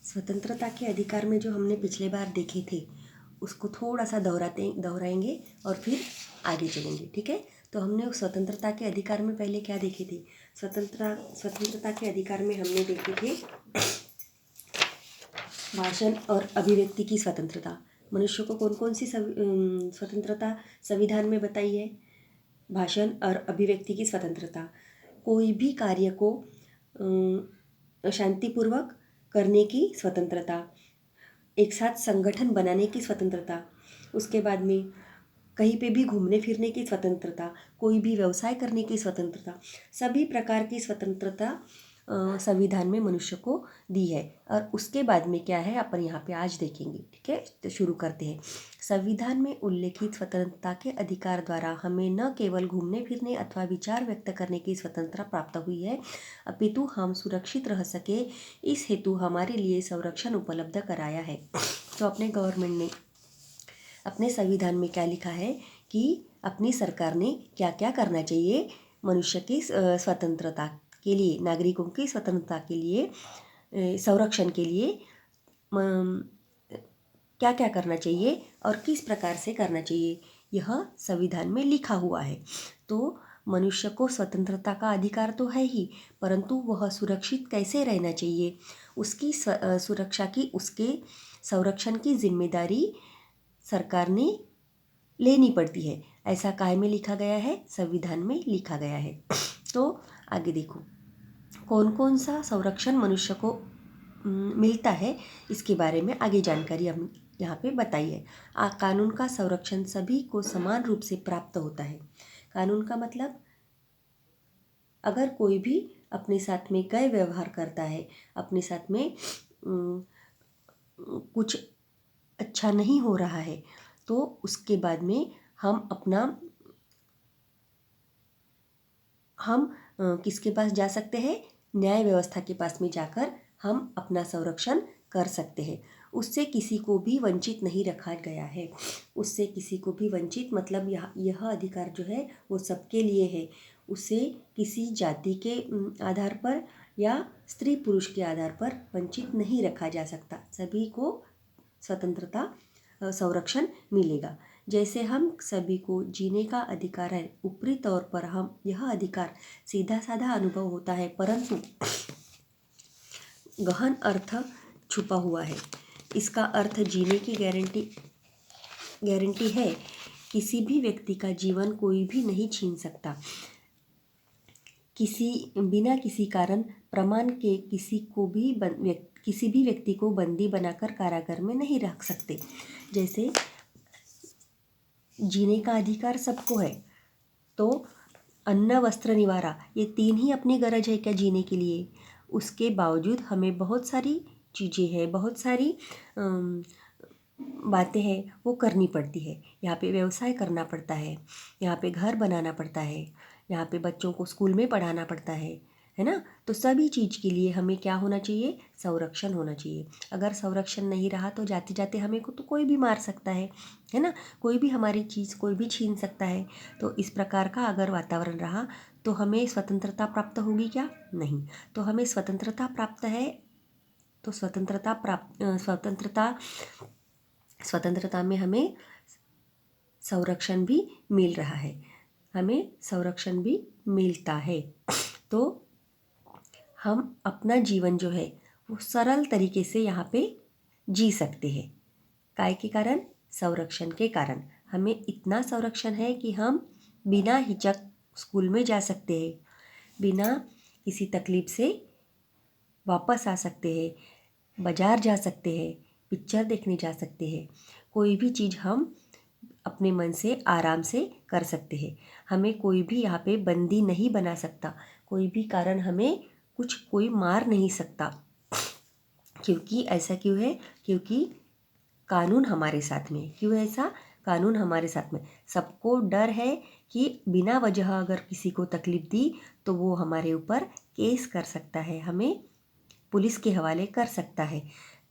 स्वतंत्रता के अधिकार में जो हमने पिछले बार देखे थे उसको थोड़ा सा दोहराएंगे और फिर आगे चलेंगे, ठीक है। तो हमने उस स्वतंत्रता के अधिकार में पहले क्या देखे थे। स्वतंत्रता के अधिकार में हमने देखे थे भाषण और अभिव्यक्ति की स्वतंत्रता। मनुष्य को कौन कौन सी स्वतंत्रता संविधान में बताई है। भाषण और अभिव्यक्ति की स्वतंत्रता, कोई भी कार्य को शांतिपूर्वक करने की स्वतंत्रता, एक साथ संगठन बनाने की स्वतंत्रता, उसके बाद में कहीं पे भी घूमने फिरने की स्वतंत्रता, कोई भी व्यवसाय करने की स्वतंत्रता, सभी प्रकार की स्वतंत्रता संविधान में मनुष्य को दी है। और उसके बाद में क्या है अपन यहाँ पे आज देखेंगे, ठीक है। तो शुरू करते हैं। संविधान में उल्लेखित स्वतंत्रता के अधिकार द्वारा हमें न केवल घूमने फिरने अथवा विचार व्यक्त करने की स्वतंत्रता प्राप्त हुई है, अपितु हम सुरक्षित रह सके इस हेतु हमारे लिए संरक्षण उपलब्ध कराया है। तो अपने गवर्नमेंट ने अपने संविधान में क्या लिखा है कि अपनी सरकार ने क्या क्या करना चाहिए मनुष्य की स्वतंत्रता के लिए, नागरिकों की स्वतंत्रता के लिए, संरक्षण के लिए क्या क्या करना चाहिए और किस प्रकार से करना चाहिए, यह संविधान में लिखा हुआ है। तो मनुष्य को स्वतंत्रता का अधिकार तो है ही, परंतु वह सुरक्षित कैसे रहना चाहिए, उसकी सुरक्षा की, उसके संरक्षण की जिम्मेदारी सरकार ने लेनी पड़ती है। ऐसा काय में लिखा गया है, संविधान में लिखा गया है। तो आगे देखो कौन कौन सा संरक्षण मनुष्य को मिलता है, इसके बारे में आगे जानकारी हम यहाँ पे बताई है। कानून का संरक्षण सभी को समान रूप से प्राप्त होता है। कानून का मतलब अगर कोई भी अपने साथ में गैर व्यवहार करता है, अपने साथ में कुछ अच्छा नहीं हो रहा है, तो उसके बाद में हम किसके पास जा सकते हैं, न्याय व्यवस्था के पास में जाकर हम अपना संरक्षण कर सकते हैं। उससे किसी को भी वंचित नहीं रखा गया है। उससे किसी को भी वंचित मतलब यह अधिकार जो है वो सबके लिए है। उसे किसी जाति के आधार पर या स्त्री पुरुष के आधार पर वंचित नहीं रखा जा सकता। सभी को स्वतंत्रता संरक्षण मिलेगा। जैसे हम सभी को जीने का अधिकार है, ऊपरी तौर पर हम यह अधिकार सीधा साधा अनुभव होता है, परंतु गहन अर्थ छुपा हुआ है। इसका अर्थ जीने की गारंटी है। किसी भी व्यक्ति का जीवन कोई भी नहीं छीन सकता। बिना किसी कारण प्रमाण के किसी भी व्यक्ति को बंदी बनाकर कारागार में नहीं रख सकते। जैसे जीने का अधिकार सबको है, तो अन्न वस्त्र निवारा ये तीन ही अपनी गरज है क्या जीने के लिए। उसके बावजूद हमें बहुत सारी चीज़ें हैं, बहुत सारी बातें हैं वो करनी पड़ती है। यहाँ पे व्यवसाय करना पड़ता है, यहाँ पे घर बनाना पड़ता है, यहाँ पे बच्चों को स्कूल में पढ़ाना पड़ता है ना। तो सभी चीज़ के लिए हमें क्या होना चाहिए, संरक्षण होना चाहिए। अगर संरक्षण नहीं रहा तो जाते जाते हमें को तो कोई भी मार सकता है ना। कोई भी हमारी चीज़ कोई भी छीन सकता है। तो इस प्रकार का अगर वातावरण रहा तो हमें स्वतंत्रता प्राप्त होगी क्या, नहीं। तो हमें स्वतंत्रता प्राप्त है, तो स्वतंत्रता में हमें संरक्षण भी मिल रहा है, हमें संरक्षण भी मिलता है। तो हम अपना जीवन जो है वो सरल तरीके से यहाँ पे जी सकते हैं। काय के कारण, संरक्षण के कारण। हमें इतना संरक्षण है कि हम बिना हिचक स्कूल में जा सकते हैं, बिना किसी तकलीफ से वापस आ सकते हैं, बाज़ार जा सकते हैं, पिक्चर देखने जा सकते हैं। कोई भी चीज़ हम अपने मन से आराम से कर सकते हैं। हमें कोई भी यहाँ पे बंदी नहीं बना सकता। कोई भी कारण हमें कोई मार नहीं सकता। क्योंकि ऐसा क्यों है, क्योंकि कानून हमारे साथ में। क्यों ऐसा, कानून हमारे साथ में। सबको डर है कि बिना वजह अगर किसी को तकलीफ़ दी तो वो हमारे ऊपर केस कर सकता है, हमें पुलिस के हवाले कर सकता है।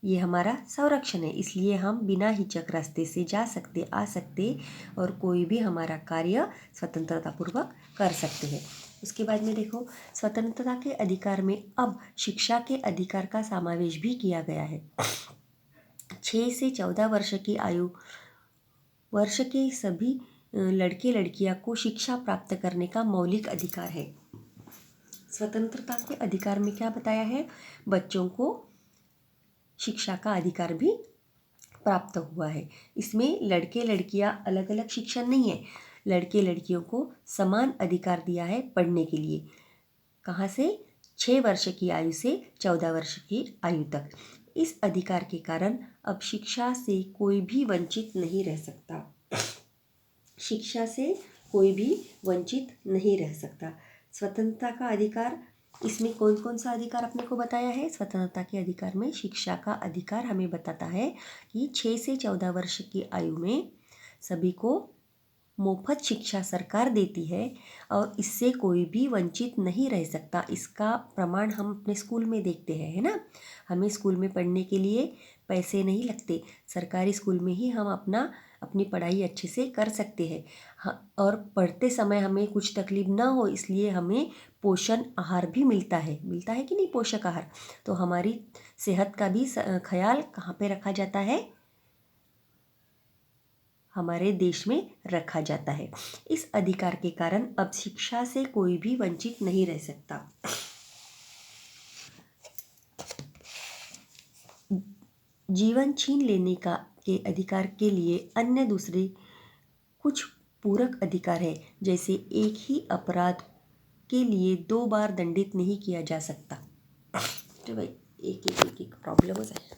ये हमारा संरक्षण है, इसलिए हम बिना हिचक रास्ते से जा सकते, आ सकते और कोई भी हमारा कार्य स्वतंत्रतापूर्वक कर सकते हैं। उसके बाद में देखो, स्वतंत्रता के अधिकार में अब शिक्षा के अधिकार का समावेश भी किया गया है। 6 से 14 वर्ष के सभी लड़के लड़कियां को शिक्षा प्राप्त करने का मौलिक अधिकार है। स्वतंत्रता के अधिकार में क्या बताया है? बच्चों को शिक्षा का अधिकार भी प्राप्त हुआ है। इसमें लड़के लड़कियां अलग अलग शिक्षा नहीं है, लड़के लड़कियों को समान अधिकार दिया है पढ़ने के लिए। कहाँ से? 6 वर्ष की आयु से 14 वर्ष की आयु तक। इस अधिकार के कारण अब शिक्षा से कोई भी वंचित नहीं रह सकता। शिक्षा से कोई भी वंचित नहीं रह सकता। स्वतंत्रता का अधिकार, इसमें कौन कौन सा अधिकार अपने को बताया है? स्वतंत्रता के अधिकार में शिक्षा का अधिकार हमें बताता है कि 6 से 14 वर्ष की आयु में सभी को मुफ्त शिक्षा सरकार देती है और इससे कोई भी वंचित नहीं रह सकता। इसका प्रमाण हम अपने स्कूल में देखते हैं, है ना। हमें स्कूल में पढ़ने के लिए पैसे नहीं लगते, सरकारी स्कूल में ही हम अपनी पढ़ाई अच्छे से कर सकते हैं। और पढ़ते समय हमें कुछ तकलीफ ना हो, इसलिए हमें पोषण आहार भी मिलता है कि नहीं, पोषक आहार। तो हमारी सेहत का भी ख्याल कहाँ पे रखा जाता है? हमारे देश में रखा जाता है। इस अधिकार के कारण अब शिक्षा से कोई भी वंचित नहीं रह सकता। जीवन छीन लेने के अधिकार के लिए अन्य दूसरे कुछ पूरक अधिकार है, जैसे एक ही अपराध के लिए 2 बार दंडित नहीं किया जा सकता। तो भाई एक प्रॉब्लम हो जाए।